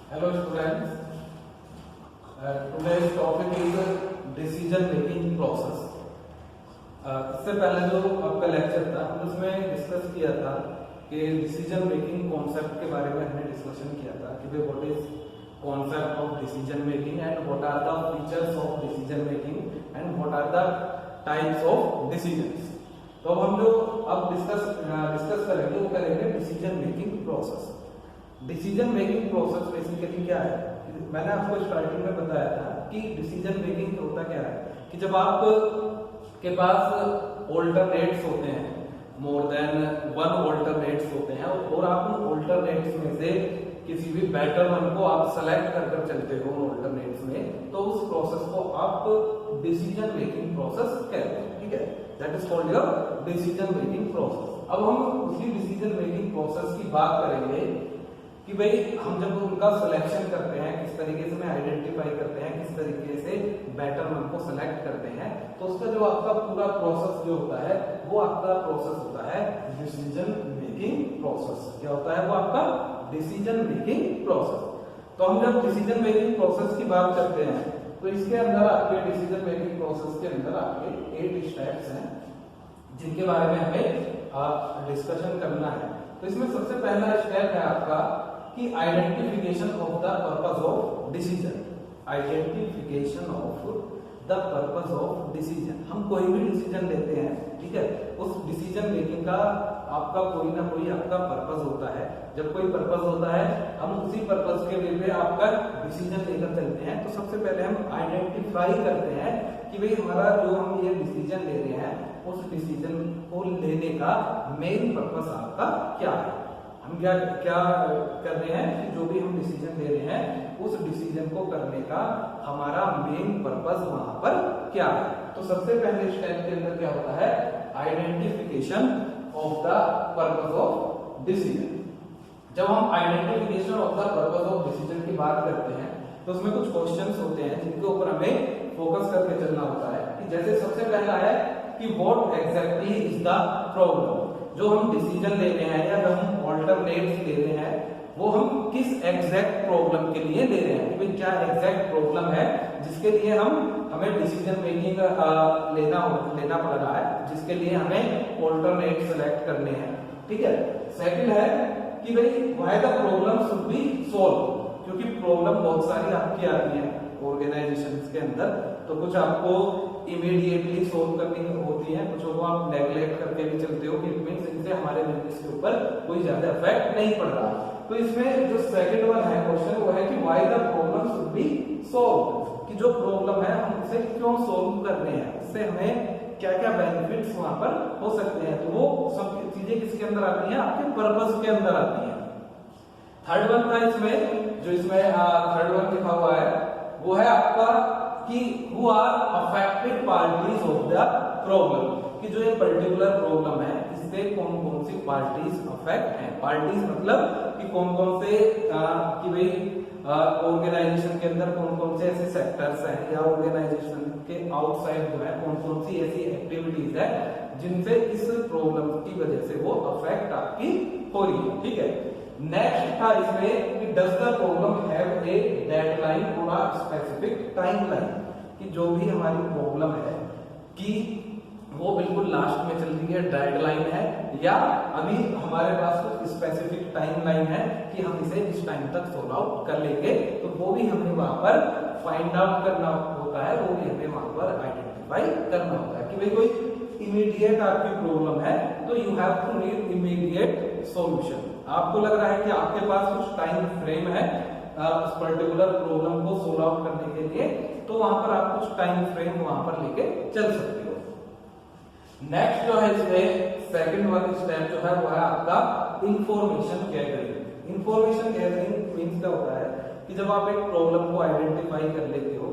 Hello students, today's topic is decision making process. इससे पहले जो आपका लेक्चर था उसमें डिस्कस किया था कि डिसीजन मेकिंग कॉन्सेप्ट के बारे में हमने डिस्कशन किया था कि भाई what is concept of decision making and what are the features of decision making and what are the types of decisions. तो हम जो अब डिस्कस करेंगे वो करेंगे decision making process. Decision making process basically क्या है? मैंने आपको स्टार्टिंग में बताया था कि डिसीजन मेकिंग होता क्या है कि जब आप के पास ऑल्टरनेट्स होते हैं, मोर देन वन ऑल्टरनेट्स होते हैं और आप उन ऑल्टरनेट्स में से किसी भी बेटर वन को आप सेलेक्ट कर चलते हो उन ऑल्टरनेट्स में, तो उस प्रोसेस को आप डिसीजन मेकिंग प्रोसेस कहते हैं. ठीक है, that is called your decision making process. अब हम उसी डिसीजन मेकिंग प्रोसेस की बात करेंगे कि भाई हम जब उनका सिलेक्शन करते हैं, किस तरीके से हमें आइडेंटिफाई करते हैं, किस तरीके से बेटर वन को सेलेक्ट करते हैं, तो उसका जो आपका पूरा प्रोसेस जो होता है वो आपका प्रोसेस होता है डिसीजन मेकिंग प्रोसेस. क्या होता है वो आपका डिसीजन मेकिंग प्रोसेस. तो हम जब डिसीजन मेकिंग प्रोसेस की बात करते हैं तो इसके अंदर आपके डिसीजन मेकिंग प्रोसेस के अंदर आपके 8 स्टेप्स हैं जिनके बारे में हमें डिस्कशन करना है. तो इसमें सबसे पहला स्टेप है आपका कि identification of the purpose of decision. Identification of the purpose of decision. हम कोई भी डिसीजन लेते हैं, ठीक है, उस डिसीजन मेकिंग का आपका कोई ना कोई आपका पर्पस होता है. जब कोई पर्पस होता है हम उसी पर्पस के वे पे आपका डिसीजन लेकर चलते हैं. तो सबसे पहले हम आइडेंटिफाई करते हैं कि भाई हमारा जो हम ये डिसीजन ले रहे हैं उस डिसीजन को लेने का मेन पर्पस आपका क्या है. हम क्या कर रहे हैं कि जो भी हम डिसीजन ले रहे हैं उस डिसीजन को करने का हमारा मेन पर्पस वहां पर क्या है. तो सबसे पहले स्टेप के अंदर क्या होता है? Identification of the purpose of decision. जब हम identification of the purpose of decision की बात करते हैं तो उसमें कुछ क्वेश्चंस होते हैं जिनके ऊपर हमें फोकस करके चलना होता है. कि जैसे सबसे पहला है कि what exactly is the problem. जो हम डिसीजन ले रहे हैं या जब हम ऑल्टरनेट्स ले रहे हैं वो हम किस एग्जैक्ट प्रॉब्लम के लिए ले रहे हैं, कि भाई क्या एग्जैक्ट प्रॉब्लम है जिसके लिए हमें डिसीजन मेकिंग लेना पड़ रहा है, जिसके लिए हमें ऑल्टरनेट सेलेक्ट करने हैं. ठीक है. सेकंड है कि भाई why the problem should be solve. क्योंकि प्रॉब्लम बहुत सारी आपकी आती है ऑर्गेनाइजेशंस के अंदर, तो कुछ आपको इमीडिएटली सोल्व करनी होती है, कुछ को आप नेग्लेक्ट करके भी चलते हो कि इनसे हमारे बिजनेस के ऊपर कोई ज्यादा इफेक्ट नहीं पड़ रहा. तो इसमें जो सेकंड वन है क्वेश्चन वो है कि why the problem should be solve. कि जो प्रॉब्लम है हम उसे क्यों सॉल्व कर रहे हैं, इससे हमें क्या क्या बेनिफिट्स वहां पर हो सकते हैं. तो वो सब चीजें किसके अंदर आती हैं? आपके पर्पस के अंदर आती हैं. थर्ड वन था इसमें, जो इसमें थर्ड वन लिखा हुआ है वो है आपका कि who are affected parties of the problem. कि जो ये पर्टिकुलर प्रॉब्लम है इससे कौन कौन सी पार्टीज अफेक्ट हैं. पार्टीज मतलब कि कौन कौन से कि भाई ऑर्गेनाइजेशन के अंदर कौन कौन से ऐसे सेक्टर्स हैं या ऑर्गेनाइजेशन के आउटसाइड जो है कौन कौन सी ऐसी एक्टिविटीज है जिनसे इस प्रॉब्लम की वजह से वो अफेक्ट आपकी हो रही है. ठीक है. नेक्स्ट था इसमें कि does the problem have a deadline और अ स्पेसिफिक टाइमलाइन. कि जो भी हमारी प्रॉब्लम है कि वो बिल्कुल लास्ट में चल रही है, डेडलाइन है, या अभी हमारे पास कुछ स्पेसिफिक टाइमलाइन है कि हम इसे इस टाइम तक सॉल्व आउट कर लेंगे. तो वो भी हमें वहां पर फाइंड आउट करना होता है, वो भी हमें वहां पर आइडेंटिफाई करना होता है कि भाई कोई इमीडिएट आपकी प्रॉब्लम है तो you have to need immediate solution. आपको लग रहा है कि आपके पास कुछ टाइम फ्रेम है उस पर्टिकुलर प्रॉब्लम को सोल्व आउट करने के लिए, तो वहां पर आप कुछ टाइम फ्रेम वहां पर लेके चल सकते हो. नेक्स्ट जो है इसमें सेकंड वन स्टेप जो है वो है आपका information gathering. Information gathering means क्या होता है कि जब आप एक प्रॉब्लम को आइडेंटिफाई कर लेते हो,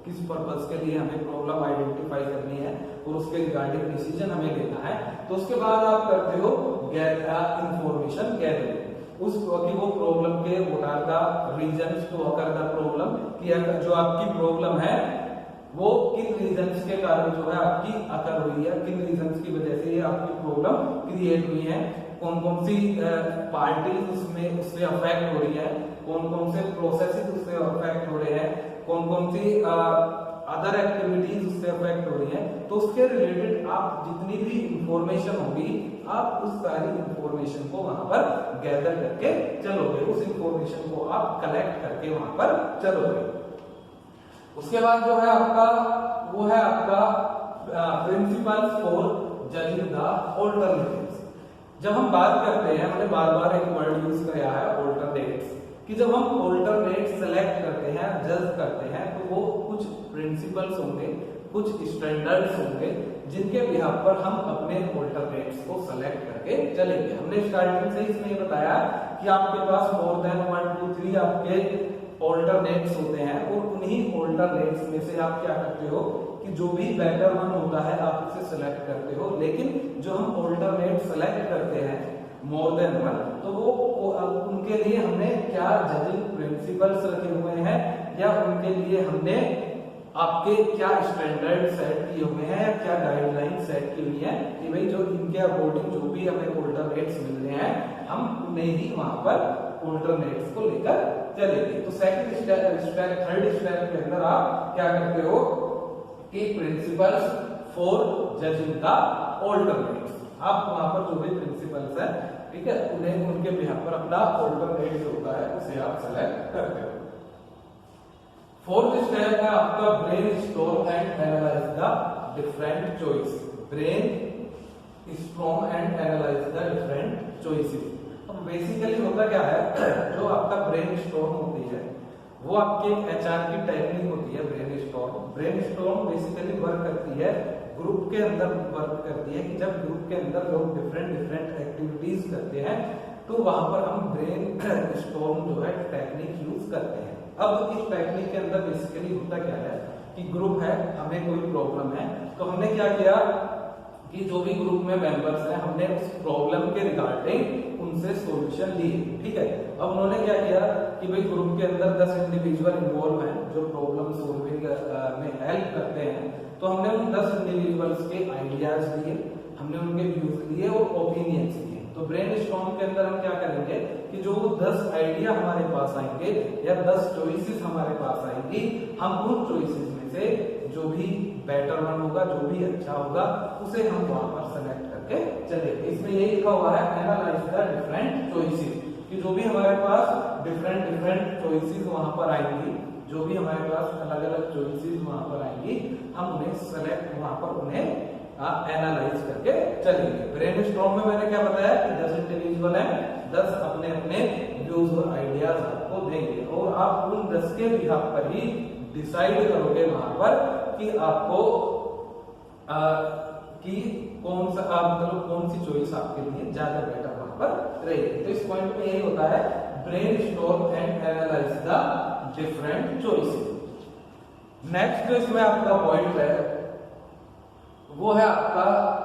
किस पर्पस के लिए हमें प्रॉब्लम आइडेंटिफाई करनी है और उसके रिगार्डिंग डिसीजन हमें लेना है, तो उसके बाद आप करते हो इंफॉर्मेशन गैदरिंग. उस वो प्रॉब्लम के what are the reasons to occur the problem, कि जो आपकी प्रॉब्लम है वो किन रीजंस के कारण जो है आपकी अकर हुई है, किन रीजंस की वजह से ये आपकी प्रॉब्लम क्रिएट हुई है, कौन कौन सी पार्टी उसमें उससे अफेक्ट हो रही है, कौन कौन से प्रोसेसेस उससे अफेक्ट हो रहे हैं, कौन कौन सी अदर एक्टिविटीज उससे अफेक्ट हो रही हैं, तो उसके रिलेटेड आप जितनी भी इंफॉर्मेशन होगी आप उस सारी इंफॉर्मेशन को वहां पर गैदर करके चलोगे, उस इंफॉर्मेशन को आप कलेक्ट करके वहां पर चलोगे। उसके बाद जो है आपका वो है आपका principle for judging the alternatives. जब हम बात करते हैं, हमने बार बार एक वर्ड यूज किया है ऑल्टरनेट्स, कि जब हम ऑल्टरनेट सेलेक्ट करते हैं, जज करते हैं, तो वो कुछ प्रिंसिपल्स होंगे, कुछ स्टैंडर्ड्स होंगे जिनके बिहाफ पर हम अपने ऑल्टरनेट्स को सेलेक्ट करके चलेंगे। हमने स्टार्टिंग से इसमें बताया कि आपके पास मोर देन 1 2 3 आपके ऑल्टरनेट्स होते हैं और उन्हीं ऑल्टरनेट्स में से आप क्या करते हो कि जो भी बेटर वन होता है आप उसे सेलेक्ट करते हो। लेकिन जो हम ऑल्टरनेट सेलेक्ट करते हैं मोर देन वन, तो वो उनके लिए हमने क्या जजिंग प्रिंसिपल्स रखे हुए हैं या उनके लिए हमने आपके क्या स्टैंडर्ड सेट किए हुए हैं या क्या गाइडलाइन सेट की हुई है कि भाई जो इनके अकॉर्डिंग जो भी हमें ऑल्टरनेट्स मिल रहे हैं हम उन्हें ही वहां पर ऑल्टरनेट्स को लेकर चलेंगे। तो सेकंड स्टेप थर्ड स्टेप के अंदर आप क्या करते हो कि principles for judging the alternates, आप वहां पर जो भी प्रिंसिपल्स है, ठीक है, उन्हें उनके बिहाफ पर अपना ऑल्टरनेट जो होता है उसे आप सेलेक्ट करते हो। फोर्थ स्टेप है आपका brain storm and analyse the different choice. Brain storm and analyse the different choices. अब बेसिकली होता क्या है, जो आपका ब्रेन स्टॉर्म होती है वो आपके एचआर की टेक्निक होती है। ब्रेन स्टॉर्म बेसिकली वर्क करती है ग्रुप के अंदर, वर्क करती है कि जब ग्रुप के अंदर लोग डिफरेंट एक्टिविटीज करते हैं तो वहां पर हम ब्रेन स्टॉर्म जो है टेक्निक यूज करते हैं। अब इस टेक्निक के अंदर बेसिकली होता क्या है कि ग्रुप है, हमें कोई प्रॉब्लम है, तो हमने क्या किया कि जो भी ग्रुप में मेंबर्स हैं हमने उस प्रॉब्लम के रिगार्डिंग उनसे सॉल्यूशन लिए, ठीक है। अब उन्होंने क्या किया कि भाई ग्रुप के अंदर 10 इंडिविजुअल इन्वॉल्व हैं जो प्रॉब्लम सॉल्विंग में हेल्प करते हैं, तो हमने उन 10 इंडिविजुअल्स के आइडियाज लिए, हमने उनके व्यूज लिए और ओपिनियंस लिए। तो ब्रेन स्टॉर्म के अंदर हम क्या करेंगे कि जो 10 आइडिया हमारे पास आएंगे या 10 चॉइसेस हमारे पास आएंगी, हम उन चॉइसेस में से जो भी बेटर वन होगा, जो भी अच्छा होगा, उसे हम वहां पर सेलेक्ट करके चलेंगे। इसमें ये लिखा हुआ है एनालाइज द डिफरेंट चॉइसेस, कि जो भी हमारे पास डिफरेंट चॉइसेस वहां पर आएंगी, जो भी हमारे पास अलग अलग चॉइसेस वहां पर आएंगी, हम उन्हें सेलेक्ट वहां पर उन्हें एनालाइज करके चलेंगे। ब्रेन स्टॉर्म में मैंने क्या बताया कि 10 इंडिविजुअल हैं, 10 अपने अपने व्यूज और आइडियाज आपको देंगे और आप उन 10 के बिहाफ पर ही डिसाइड करोगे वहां पर कि आपको कि कौन सा मतलब कौन सी चॉइस आपके लिए ज्यादा बेटर वहां पर रहेगी। तो इस पॉइंट में यही होता है brain storm and analyse the different choices. Next जो इसमें आपका पॉइंट है वो है आपका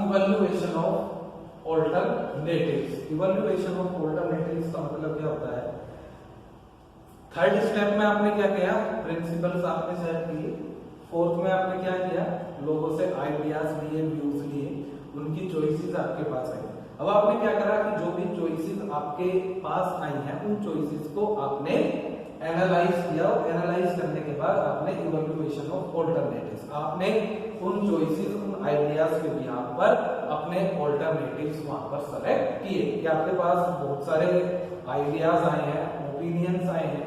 evaluation of alternatives. Evaluation of alternatives का मतलब क्या होता है, थर्ड स्टेप में आपने क्या किया, प्रिंसिपल्स आपने सेट किए, फोर्थ में आपने क्या किया, लोगों से आइडियाज लिए, व्यूज लिए, उनकी चॉइसेस आपके पास आई। अब आपने क्या करा कि जो भी चॉइसेस आपके पास आई हैं उन चॉइसेस को आपने एनालाइज किया और एनालाइज करने के बाद आपने इवैल्यूएशन ऑफ ऑल्टरनेटिव्स, आपने उन चॉइसेस उन आइडियाज के बिहाफ पर अपने ऑल्टरनेटिव्स वहां पर सेलेक्ट किए कि आपके पास बहुत सारे आइडियाज आए हैं, ओपिनियंस आए हैं,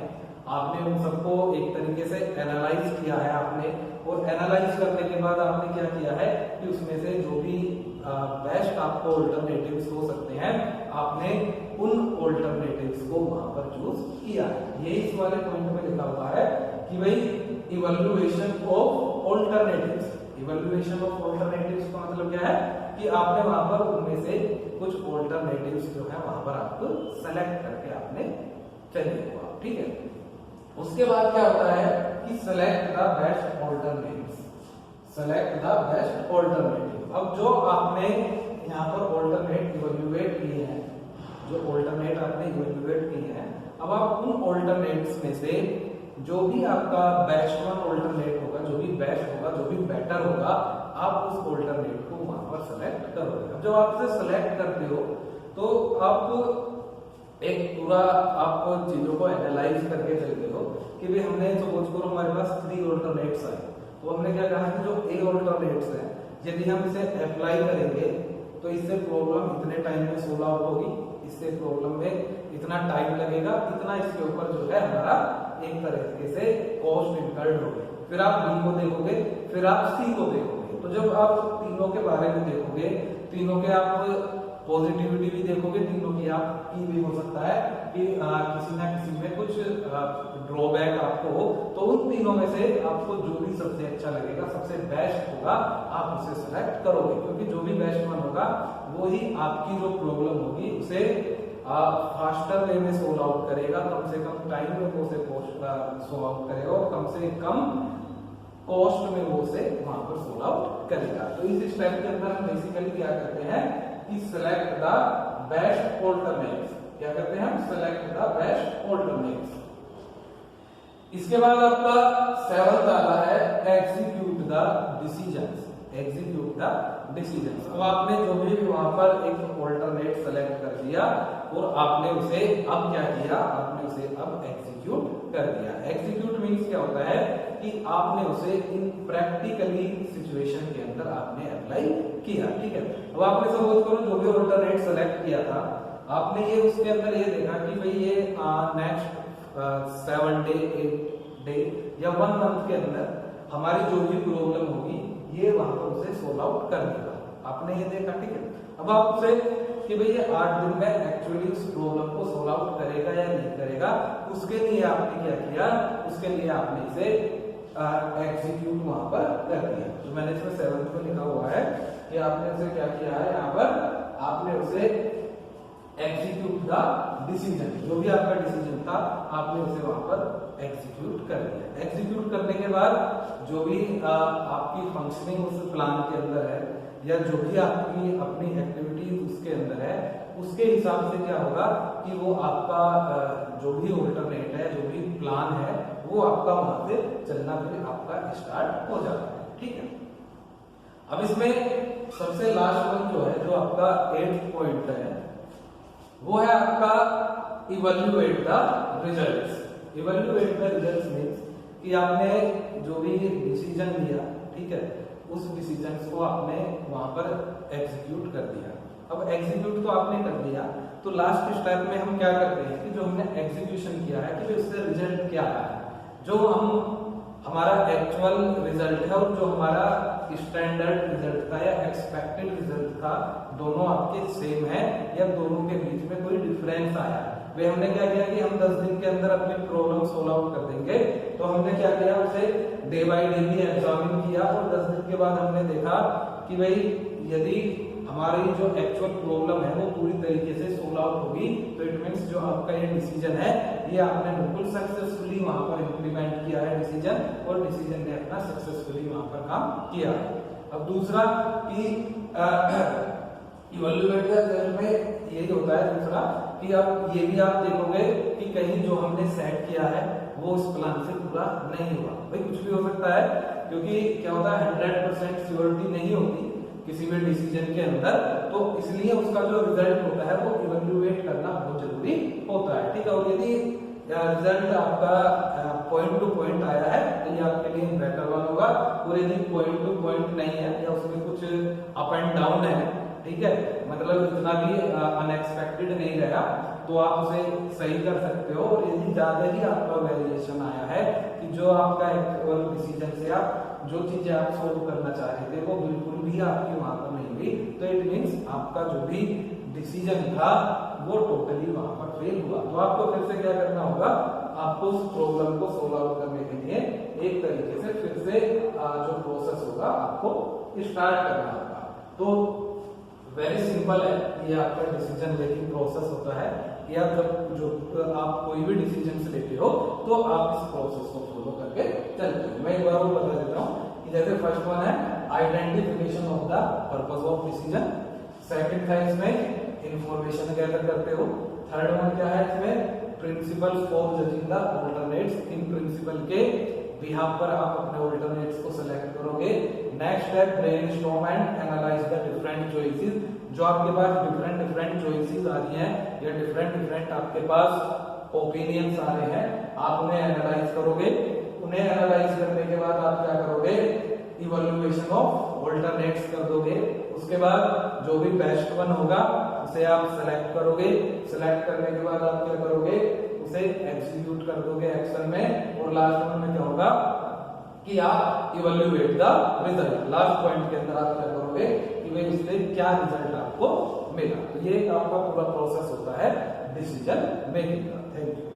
आपने उन सबको एक तरीके से एनालाइज किया है आपने, और एनालाइज करने के बाद आपने क्या किया है कि उसमें से जो भी बेस्ट आपको ऑल्टरनेटिव्स हो सकते हैं आपने उन ऑल्टरनेटिव्स को वहां पर चूज किया। ये इस वाले पॉइंट में लिखा हुआ है कि भाई evaluation of alternatives. Evaluation of alternatives का मतलब क्या है कि आपने वहां पर उनमें से कुछ ऑल्टरनेटिव्स जो है वहां पर आपको सेलेक्ट करके आपने चलिए, ठीक है। उसके बाद क्या होता है कि select the best alternatives, select the best alternative. अब जो आपने यहाँ पर ऑल्टरनेट इवैल्यूएट किए हैं, जो ऑल्टरनेट आपने इवैल्यूएट किए हैं, अब आप उन ऑल्टरनेट्स में से जो भी आपका बेस्ट वन ऑल्टरनेट होगा, जो भी बेस्ट होगा, जो भी बेटर होगा, आप उस ऑल्टरनेट को वहां पर सेलेक्ट करोगे। अब जब आप इसे सेलेक्ट करते हो तो आप एक पूरा आप चीजों को एनालाइज करके चलते हो कि भाई हमने सपोज करो हमारे पास 3 ऑल्टरनेट्स आए, तो हमने क्या कहा कि जो ए ऑल्टरनेट्स है यदि हम इसे अप्लाई करेंगे तो इससे प्रॉब्लम इतने टाइम में सोल्व आउट होगी, इससे प्रॉब्लम में इतना टाइम लगेगा, इतना इसके ऊपर जो है हमारा एक तरीके से कॉस्ट इनकर्ड होगी। फिर आप बी को देखोगे, फिर आप सी को देखोगे। तो जब आप तीनों के बारे में देखोगे, तीनों के आप पॉजिटिविटी भी देखोगे, तीनों की आपकी भी हो सकता है कि किसी ना किसी में कुछ ड्रॉबैक आपको हो, तो उन तीनों में से आपको जो भी सबसे अच्छा लगेगा, सबसे बेस्ट होगा, आप उसे सिलेक्ट करोगे, क्योंकि जो भी बेस्ट वन होगा वो ही आपकी जो प्रॉब्लम होगी उसे फास्टर वे में सोल्व आउट करेगा, कम से कम टाइम में वो उसे सोल्व आउट करेगा और कम से कम कॉस्ट में वो उसे वहां पर सोल्व आउट करेगा। तो इस स्टेप के अंदर हम बेसिकली क्या करते हैं कि सिलेक्ट द बेस्ट ऑल्टरनेट्स। क्या करते हैं हम? Select the best alternates. इसके बाद आपका 7th आता है execute the decisions. Execute the decisions. अब आपने जो भी वहां पर एक ऑल्टरनेट सेलेक्ट कर दिया और आपने उसे अब क्या किया? आपने उसे अब एग्जीक्यूट कर दिया। एग्जीक्यूट मींस क्या होता है कि आपने उसे इन प्रैक्टिकली सिचुएशन के अंदर आपने अप्लाई किया। ठीक है, अब आपने सपोज करो जो भी ऑल्टरनेट सेलेक्ट किया था, आपने ये उसके अंदर ये देखा कि भाई ये नेक्स्ट 7 डे 8 डे या 1 मंथ के अंदर हमारी जो भी प्रॉब्लम होगी ये वहां पर उसे सोल्व आउट कर देगा। आपने ये देखा। ठीक है, अब आप उसे कि भाई ये 8 दिन में एक्चुअली उस प्रॉब्लम को सोल्व आउट करेगा या नहीं करेगा, उसके लिए आपने क्या किया? उसके लिए आपने इसे एग्जीक्यूट वहां पर कर दिया। तो मैंने इसमें 7th को लिखा हुआ है कि आपने उसे क्या किया है, यहाँ पर आपने उसे एग्जीक्यूट द डिसीजन, जो भी आपका डिसीजन था आपने उसे वहां पर एग्जीक्यूट कर दिया। एग्जीक्यूट करने के बाद जो भी आपकी फंक्शनिंग उस प्लान के अंदर है या जो भी आपकी अपनी एक्टिविटी उसके अंदर है, उसके हिसाब से क्या होगा कि वो आपका जो भी ऑल्टरनेट है, जो भी प्लान है, वो आपका वहां से चलना फिर आपका स्टार्ट हो जाता है। ठीक है, अब इसमें सबसे लास्ट वन जो है, जो आपका 8th पॉइंट है, वो है आपका evaluate the results. Evaluate the results means कि आपने जो भी डिसीजन लिया, ठीक है, उस डिसीजन को आपने वहां पर एग्जीक्यूट कर दिया। अब एग्जीक्यूट तो आपने कर दिया, तो लास्ट स्टेप में हम क्या करते हैं कि जो हमने एग्जीक्यूशन किया है कि उससे रिजल्ट क्या आया है, जो हमारा एक्चुअल रिजल्ट है और जो हमारा स्टैंडर्ड रिजल्ट था या एक्सपेक्टेड रिजल्ट था, दोनों आपके सेम है या दोनों के बीच में कोई डिफरेंस आया है। वे हमने क्या किया कि हम 10 दिन के अंदर अपनी प्रॉब्लम सोल्व आउट कर देंगे, तो हमने क्या किया, उसे डे बाय डे भी एग्जामिन किया और 10 दिन के बाद हमने देखा कि भाई यदि हमारी जो एक्चुअल प्रॉब्लम है वो पूरी तरीके से सोल्व आउट होगी, तो इट मींस जो आपका ये डिसीजन है ये आपने बिल्कुल सक्सेसफुली वहां पर इंप्लीमेंट किया है डिसीजन, और डिसीजन ने अपना सक्सेसफुली वहां पर काम किया है। अब दूसरा कि इवैल्यूएट द रिजल्ट में यही होता है दूसरा कि अब ये भी आप देखोगे कि कहीं जो हमने सेट किया है वो उस प्लान से पूरा नहीं हुआ। भाई कुछ भी हो सकता है, क्योंकि क्या होता है 100% श्योरिटी नहीं होती किसी भी डिसीजन के अंदर, तो इसलिए उसका जो रिजल्ट होता है वो इवैल्यूएट करना बहुत जरूरी होता है। ठीक है, और यदि रिजल्ट आपका पॉइंट टू पॉइंट आया है तो ये आपके लिए बेटर वन होगा, और यदि पॉइंट टू पॉइंट नहीं है या उसमें कुछ अप एंड डाउन है, ठीक है, मतलब इतना भी अनएक्सपेक्टेड नहीं रहा, तो आप उसे सही कर सकते हो। और यदि ज्यादा ही आपका वेरिएशन आया है कि जो आपका एक्चुअल डिसीजन से आप जो चीजें आप सोल्व करना चाह रहे थे वो बिल्कुल भी आपकी वहां पर नहीं हुई, तो इट मींस आपका जो भी डिसीजन था वो टोटली वहां पर फेल हुआ। तो आपको फिर से क्या करना होगा, आपको उस प्रॉब्लम को सोल्व आउट करने के लिए एक तरीके से फिर से जो प्रोसेस होगा आपको स्टार्ट करना होगा। तो वेरी सिंपल है, ये आपका डिसीजन मेकिंग प्रोसेस होता है, या जब जो आप कोई भी डिसीजन लेते हो तो आप इस प्रोसेस को फॉलो करके चलते हो। मैं एक बार वो बता देता हूँ कि जैसे फर्स्ट वन है identification of the purpose of decision, second है इसमें इंफॉर्मेशन गैदर करते हो, थर्ड वन क्या है इसमें principle for judging the alternates, इन प्रिंसिपल के बिहाफ पर आप अपने ऑल्टरनेट्स को सिलेक्ट करोगे, next step brainstorm and analyse the different choices. जो आपके पास डिफरेंट चॉइसेस आ रही हैं या डिफरेंट आपके पास ओपिनियंस आ रहे हैं, आप उन्हें एनालाइज करोगे। उन्हें एनालाइज करने के बाद आप क्या करोगे, इवैल्यूएशन ऑफ ऑल्टरनेट्स कर दोगे। उसके बाद जो भी बेस्ट वन होगा उसे आप सेलेक्ट करोगे। सेलेक्ट करने के बाद आप क्या करोगे, उसे एग्जीक्यूट कर दोगे एक्शन में। और लास्ट में क्या होगा कि आप evaluate the result. Last point के अंदर आप क्या करोगे कि भाई इससे क्या रिजल्ट आपको मिला। तो ये आपका पूरा प्रोसेस होता है डिसीजन मेकिंग का। Thank you.